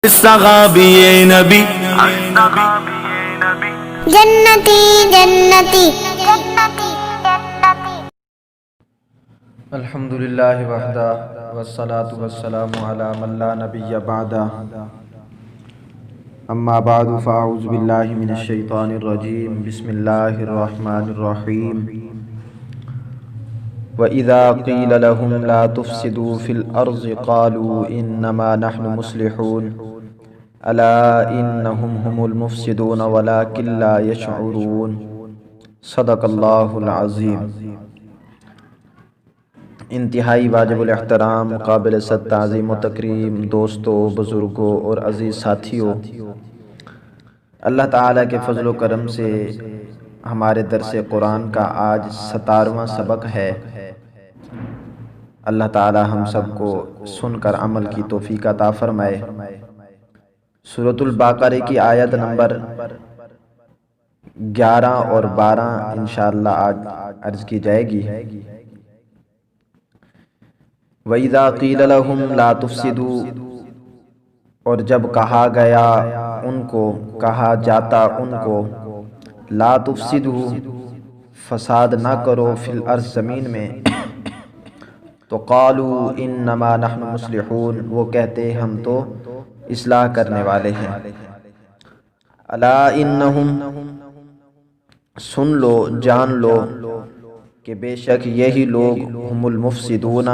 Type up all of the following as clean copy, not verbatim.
صحابی نبی جنتی جنتی الحمدللہ وحدہ والصلاة والسلام علی من لا نبی بعدہ اما بعد فاعوذ باللہ من الشیطان الرجیم بسم اللہ الرحمن الرحیم وَإِذَا قِيلَ لَهُمْ لَا تُفْسِدُوا فِي الْأَرْضِ قَالُوا إِنَّمَا نَحْنُ مُصْلِحُونَ أَلَا إِنَّهُمْ هُمُ الْمُفْسِدُونَ وَلَكِنْ لَا يَشْعُرُونَ صدق اللہ العظیم۔ انتہائی واجب الاحترام، قابل صد تعظیم و تکریم دوستوں، بزرگوں اور عزیز ساتھیوں، اللہ تعالیٰ کے فضل و کرم سے ہمارے درس قرآن کا آج 17واں سبق ہے۔ اللہ تعالیٰ ہم سب کو سن کر عمل کی توفیق عطا فرمائے۔ سورۃ البقرہ کی آیت نمبر 11 اور 12 انشاءاللہ آج عرض کی جائے گی۔ وَإِذَا قِيلَ لَهُمْ لَا تُفْسِدُوا، اور جب کہا گیا ان کو، کہا جاتا ان کو، لا تفسدوا، فساد نہ کرو، فی الارض زمین میں، تو قالوا انما نحن مصلحون، وہ کہتے ہم تو اصلاح کرنے والے ہیں۔ الا انہم، سن لو، جان لو کہ بے شک یہی لوگ ہم المفسدون،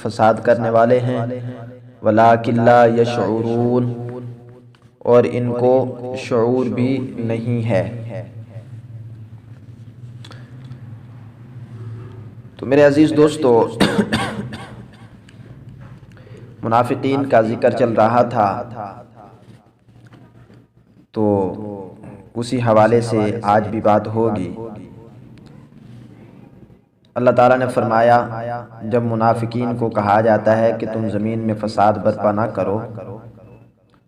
فساد کرنے والے ہیں، ولکن لا یشعرون، اور ان کو شعور بھی نہیں ہے۔ تو میرے عزیز دوستو، منافقین کا ذکر چل رہا تھا، تو اسی حوالے سے آج بھی بات ہوگی۔ اللہ تعالیٰ نے فرمایا جب منافقین کو کہا جاتا ہے کہ تم زمین میں فساد برپا نہ کرو،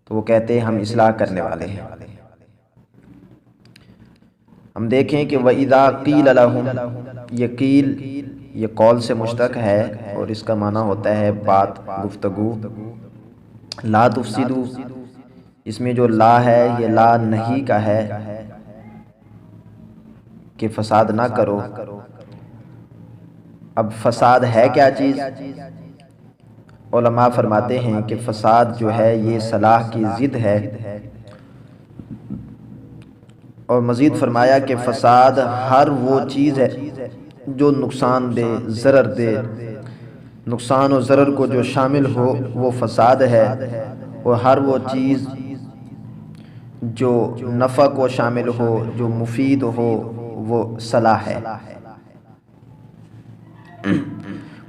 تو وہ کہتے ہیں ہم اصلاح کرنے والے ہیں۔ ہم دیکھیں کہ وَإِذَا قِيلَ لَهُمْ، یہ قیل یہ قول سے مشتق ہے اور اس کا معنی ہوتا ہے بات، گفتگو۔ لا تفسدو، اس میں جو لا ہے یہ لا نہیں کا ہے کہ فساد نہ کرو۔ اب فساد ہے کیا چیز؟ علماء فرماتے ہیں کہ فساد جو ہے یہ صلاح کی ضد ہے، اور مزید فرمایا کہ فساد ہر وہ چیز ہے جو نقصان دے، ضرر دے، نقصان و ضرر کو جو شامل ہو وہ فساد ہے، اور ہر وہ چیز جو نفع کو شامل ہو، جو مفید ہو، وہ صلاح ہے۔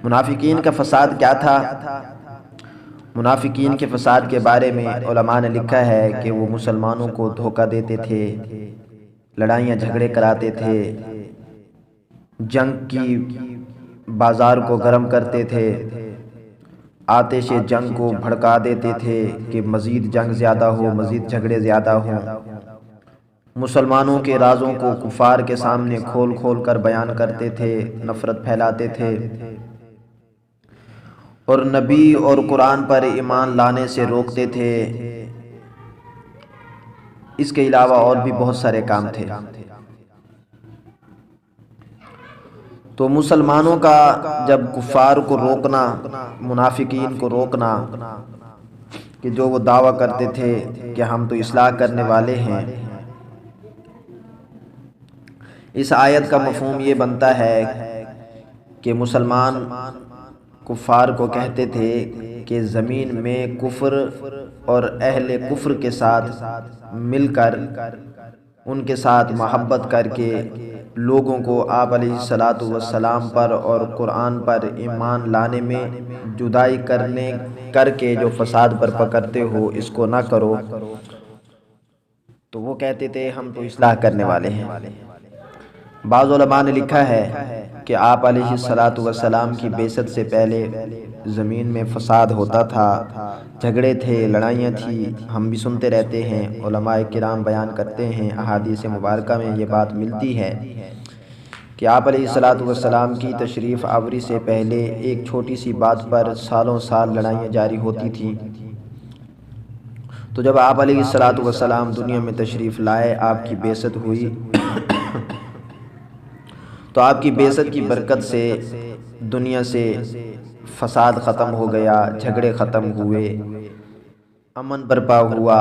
منافقین کا فساد کیا تھا؟ منافقین کے فساد کے بارے میں علماء نے لکھا ہے کہ وہ مسلمانوں کو دھوکہ دیتے تھے، لڑائیاں جھگڑے کراتے تھے، جنگ کی بازار کو گرم کرتے تھے، آتش جنگ کو بھڑکا دیتے تھے کہ مزید جنگ زیادہ ہو، مزید جھگڑے زیادہ ہوں، مسلمانوں کے رازوں کو کفار کے سامنے کھول کھول کر بیان کرتے تھے، نفرت پھیلاتے تھے، اور نبی اور قرآن پر ایمان لانے سے روکتے تھے۔ اس کے علاوہ اور بھی بہت سارے کام تھے۔ تو مسلمانوں کا جب کفار کو روکنا، منافقین کو روکنا کہ جو وہ دعویٰ کرتے تھے کہ ہم تو اصلاح کرنے والے ہیں، اس آیت کا مفہوم یہ بنتا ہے کہ مسلمان کفار کو کہتے تھے کہ زمین میں کفر اور اہل کفر کے ساتھ مل کر، ان کے ساتھ محبت کر کے لوگوں کو آپ علیہ الصلاۃ والسلام پر اور قرآن پر ایمان لانے میں جدائی کر کے جو فساد برپا کرتے ہو، اس کو نہ کرو۔ تو وہ کہتے تھے ہم تو اصلاح کرنے والے ہیں۔ بعض علماء نے لکھا ہے کہ آپ علیہ الصلاۃ والسلام کی بعثت سے پہلے زمین میں فساد ہوتا تھا، جھگڑے تھے، لڑائیاں تھیں، ہم بھی سنتے رہتے ہیں، علماء کرام بیان کرتے ہیں، احادیث مبارکہ میں یہ بات ملتی ہے کہ آپ علیہ الصلاۃ والسلام کی تشریف آوری سے پہلے ایک چھوٹی سی بات پر سالوں سال لڑائیاں جاری ہوتی تھیں۔ تو جب آپ علیہ الصلاۃ والسلام دنیا میں تشریف لائے، آپ کی بعثت ہوئی، تو آپ کی بعثت کی برکت سے دنیا سے فساد ختم ہو گیا، جھگڑے ختم ہوئے، امن برپا ہوا۔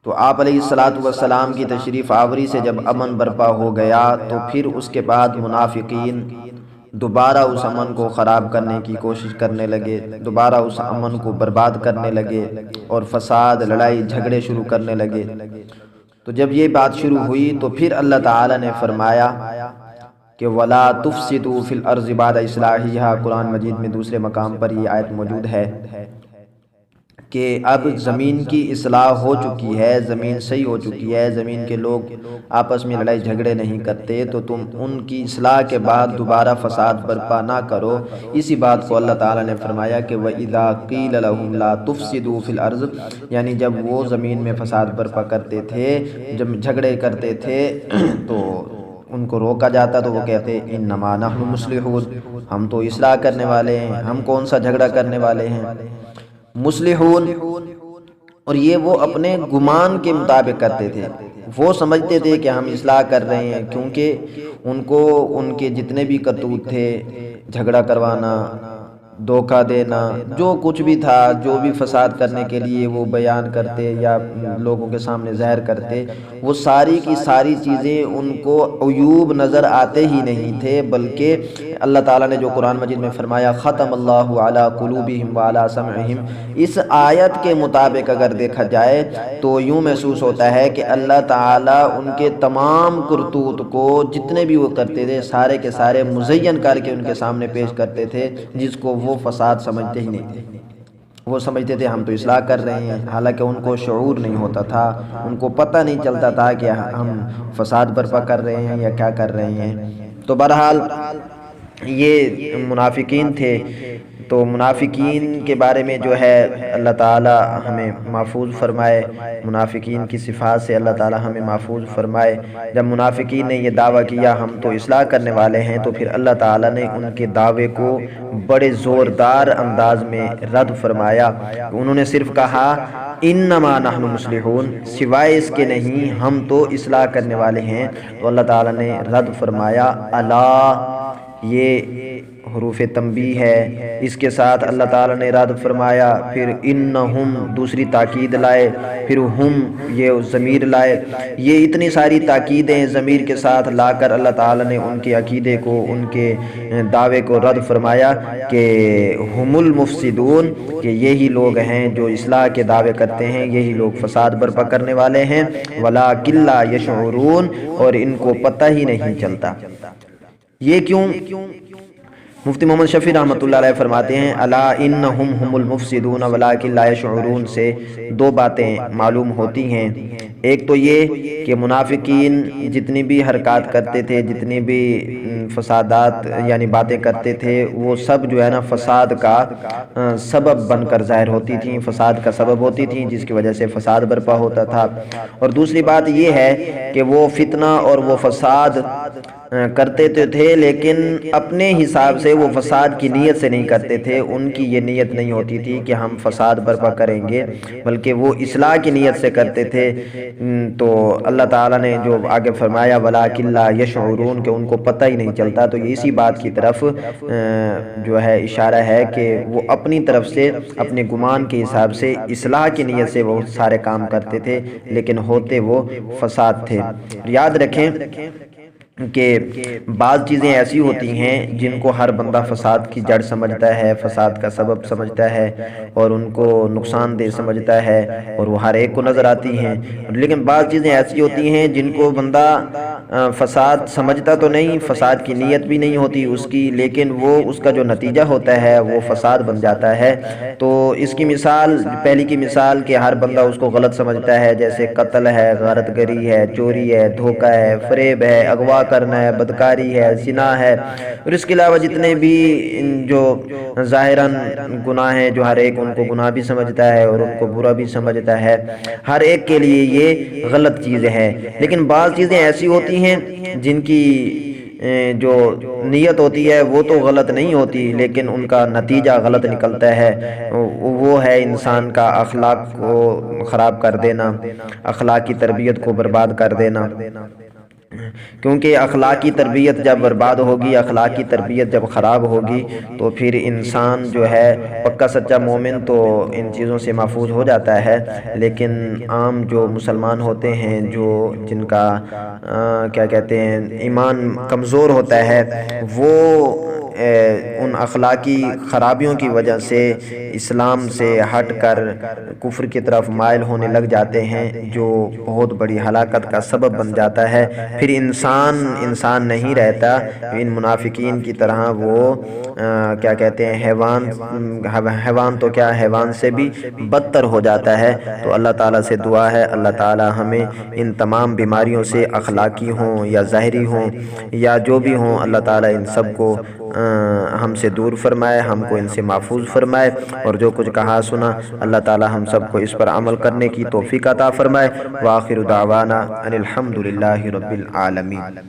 تو آپ علیہ الصلاۃ والسلام کی تشریف آوری سے جب امن برپا ہو گیا تو پھر اس کے بعد منافقین دوبارہ اس امن کو خراب کرنے کی کوشش کرنے لگے، دوبارہ اس امن کو برباد کرنے لگے اور فساد، لڑائی جھگڑے شروع کرنے لگے۔ تو جب یہ بات شروع ہوئی تو پھر اللہ تعالیٰ نے فرمایا کہ وَلَا تُفْسِدُوا فِي الْأَرْضِ بَعْدَ إِصْلَاحِهَا، قرآن مجید میں دوسرے مقام پر یہ آیت موجود ہے کہ اب زمین کی اصلاح ہو چکی ہے، زمین صحیح ہو چکی ہے، زمین کے لوگ آپس میں لڑائی جھگڑے نہیں کرتے، تو تم ان کی اصلاح کے بعد دوبارہ فساد برپا نہ کرو۔ اسی بات کو اللہ تعالیٰ نے فرمایا کہ وَإِذَا قِيلَ لَهُمْ لَا تُفْسِدُوا فِي الْأَرْضِ، یعنی جب وہ زمین میں فساد برپا کرتے تھے، جب جھگڑے کرتے تھے تو ان کو روکا جاتا تو وہ کہتے انما نحن مصلحون، ہم تو اصلاح کرنے والے ہیں، ہم کون سا جھگڑا کرنے والے ہیں، مصلحون۔ اور یہ وہ اپنے گمان کے مطابق کرتے تھے، وہ سمجھتے تھے کہ ہم اصلاح کر رہے ہیں، کیونکہ ان کو ان کے جتنے بھی کرتوت تھے، جھگڑا کروانا، دھوکہ دینا، جو کچھ بھی تھا، جو بھی فساد کرنے کے لیے وہ بیان کرتے یا لوگوں کے سامنے ظاہر کرتے، وہ ساری کی ساری چیزیں ان کو عیوب نظر آتے ہی نہیں تھے، بلکہ اللہ تعالیٰ نے جو قرآن مجید میں فرمایا ختم اللہ علی قلوبہم وعلی سمعہم، اس آیت کے مطابق اگر دیکھا جائے تو یوں محسوس ہوتا ہے کہ اللہ تعالیٰ ان کے تمام کرتوت کو جتنے بھی وہ کرتے تھے سارے کے سارے مزین کر کے ان کے سامنے پیش کرتے تھے، جس کو وہ فساد سمجھتے ہی نہیں تھے۔ وہ سمجھتے تھے ہم تو اصلاح کر رہے ہیں، حالانکہ ان کو شعور نہیں ہوتا تھا، ان کو پتہ نہیں چلتا تھا کہ ہم فساد برپا کر رہے ہیں یا کیا کر رہے ہیں۔ تو بہرحال یہ منافقین تھے۔ تو منافقین کے بارے میں جو ہے اللہ تعالیٰ ہمیں محفوظ فرمائے، منافقین کی صفات سے اللہ تعالیٰ ہمیں محفوظ فرمائے۔ جب منافقین نے یہ دعویٰ کیا ہم تو اصلاح کرنے والے ہیں، تو پھر اللہ تعالیٰ نے ان کے دعوے کو بڑے زوردار انداز میں رد فرمایا۔ انہوں نے صرف کہا انما نحن مصلحون، سوائے اس کے نہیں ہم تو اصلاح کرنے والے ہیں۔ تو اللہ تعالیٰ نے رد فرمایا الا، یہ حروف تنبیہ ہے، اس کے ساتھ اللہ تعالیٰ نے رد فرمایا، پھر انہم دوسری تاکید لائے، پھر ہم یہ ضمیر لائے، یہ اتنی ساری تاکیدیں ضمیر کے ساتھ لا کر اللہ تعالیٰ نے ان کے عقیدے کو، ان کے دعوے کو رد فرمایا کہ ہم المفسدون، کہ یہی لوگ ہیں جو اصلاح کے دعوے کرتے ہیں، یہی لوگ فساد برپا کرنے والے ہیں، ولکن لا یشعرون، اور ان کو پتہ ہی نہیں چلتا۔ یہ کیوں؟ مفتی محمد شفیع رحمۃ اللہ علیہ فرماتے ہیں الا انہم ہم المفسدون ولکن لا یشعرون سے دو باتیں معلوم ہوتی ہیں۔ ایک تو یہ کہ منافقین جتنی بھی حرکات کرتے تھے، جتنی بھی فسادات یعنی باتیں کرتے تھے، وہ سب جو ہے نا فساد کا سبب بن کر ظاہر ہوتی تھیں، فساد کا سبب ہوتی تھیں، جس کی وجہ سے فساد برپا ہوتا تھا۔ اور دوسری بات یہ ہے کہ وہ فتنہ اور وہ فساد کرتے تھے، لیکن اپنے حساب سے وہ فساد کی نیت سے نہیں کرتے تھے، ان کی یہ نیت نہیں ہوتی تھی کہ ہم فساد برپا کریں گے، بلکہ وہ اصلاح کی نیت سے کرتے تھے۔ تو اللہ تعالیٰ نے جو آگے فرمایا وَلَٰكِن لَا يَشْعُرُونَ، کہ ان کو پتہ ہی نہیں چلتا، تو یہ اسی بات کی طرف جو ہے اشارہ ہے کہ وہ اپنی طرف سے اپنے گمان کے حساب سے اصلاح کی نیت سے وہ سارے کام کرتے تھے، لیکن ہوتے وہ فساد تھے۔ یاد رکھیں کہ بعض چیزیں ایسی ہوتی ہیں جن کو ہر بندہ فساد کی جڑ سمجھتا ہے، فساد کا سبب سمجھتا ہے، اور ان کو نقصان دہ سمجھتا ہے، اور وہ ہر ایک کو نظر آتی ہیں۔ لیکن بعض چیزیں ایسی ہوتی ہیں جن کو بندہ فساد سمجھتا تو نہیں، فساد کی نیت بھی نہیں ہوتی اس کی، لیکن وہ اس کا جو نتیجہ ہوتا ہے وہ فساد بن جاتا ہے۔ تو اس کی مثال، پہلی کی مثال کہ ہر بندہ اس کو غلط سمجھتا ہے، جیسے قتل ہے، غارت گری ہے، چوری ہے، دھوکہ ہے، فریب ہے، اغوا کرنا ہے، بدکاری ہے، زنا ہے، اور اس کے علاوہ جتنے بھی جو ظاہراً گناہ ہیں، جو ہر ایک ان کو گناہ بھی سمجھتا ہے اور ان کو برا بھی سمجھتا ہے، ہر ایک کے لیے یہ غلط چیز ہے۔ لیکن بعض چیزیں ایسی ہوتی ہیں جن کی جو نیت ہوتی ہے وہ تو غلط نہیں ہوتی، لیکن ان کا نتیجہ غلط نکلتا ہے، وہ ہے انسان کا اخلاق کو خراب کر دینا، اخلاق کی تربیت کو برباد کر دینا۔ کیونکہ اخلاقی تربیت جب برباد ہوگی، اخلاقی تربیت جب خراب ہوگی، تو پھر انسان جو ہے پکا سچا مومن تو ان چیزوں سے محفوظ ہو جاتا ہے، لیکن عام جو مسلمان ہوتے ہیں، جن کا کیا کہتے ہیں ایمان کمزور ہوتا ہے، وہ ان اخلاقی خرابیوں کی وجہ سے اسلام سے ہٹ کر کفر کی طرف مائل ہونے لگ جاتے ہیں، جو بہت بڑی ہلاکت کا سبب بن جاتا ہے۔ پھر انسان نہیں رہتا، ان منافقین کی طرح وہ کیا کہتے ہیں حیوان تو کیا، حیوان سے بھی بدتر ہو جاتا ہے۔ تو اللہ تعالیٰ سے دعا ہے اللہ تعالیٰ ہمیں ان تمام بیماریوں سے، اخلاقی ہوں یا ظاہری ہوں یا جو بھی ہوں، اللہ تعالیٰ ان سب کو ہم سے دور فرمائے، ہم کو ان سے محفوظ فرمائے، اور جو کچھ کہا سنا اللہ تعالیٰ ہم سب کو اس پر عمل کرنے کی توفیق عطا فرمائے۔ وآخر دعوانا ان الحمد للہ رب العالمین۔